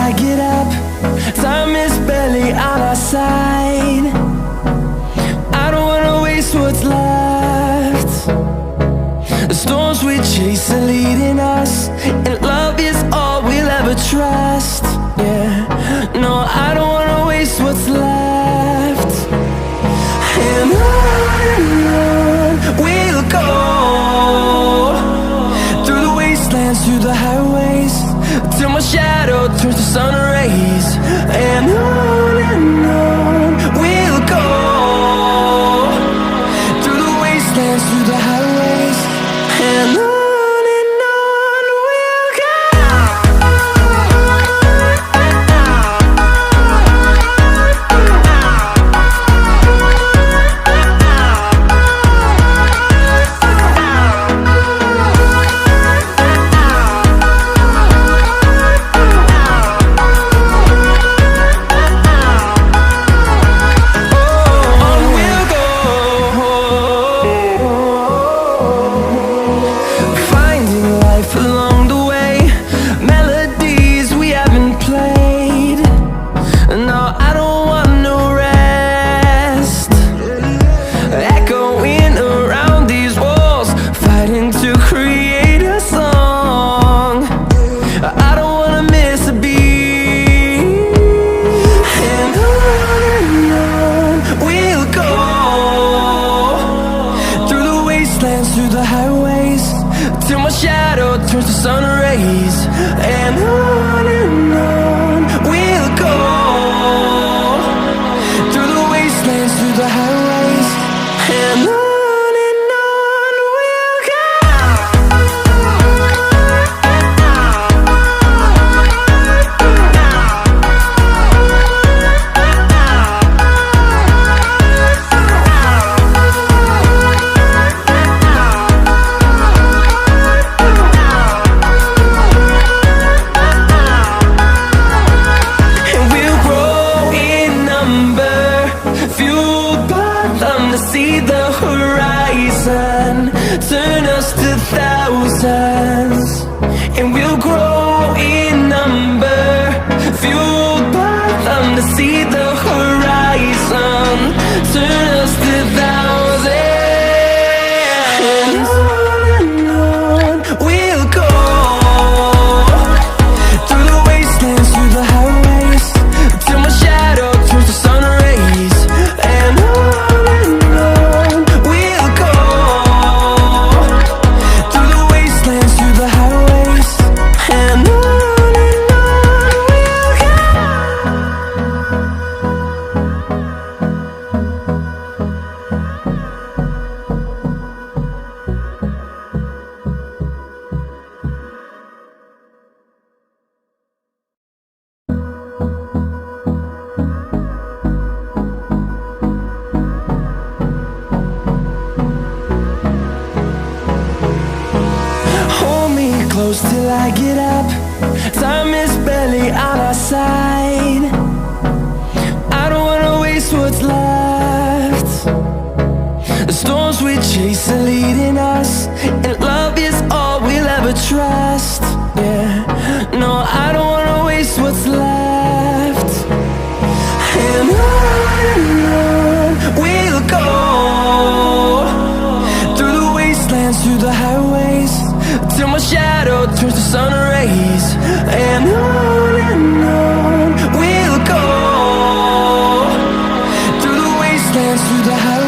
I get up. Time is barely on our side. I don't wanna waste what's left. The storms we chase are leading us, and love is all we'll ever trust. Yeah, no, I don't wanna waste what's left. And on we'll go, through the wastelands, through the highways, till my shadow turns to sun rays. And on we'll go, through the wastelands, through the highways, and on we'll go. Through the highways, till my shadow turns to sun rays. And on we'll go, through the wastelands, through the highways, and on we'll go. See the horizon, turn us to thousands, and we'll grow in number, fueled by them. To see the horizon, turn us to thousands, and on we'll go, through the wastelands, through the highways, till my shadow turns to sun rays. And close till I get up. Time is barely on our side. I don't wanna waste what's left. The storms we chase are leading us, and love is all we'll ever trust. Yeah, no, I don't wanna waste what's left. And on we'll go, through the wastelands, through the highways, till my shadow turns to sun rays. And on we'll go, through the wastelands, through the highways.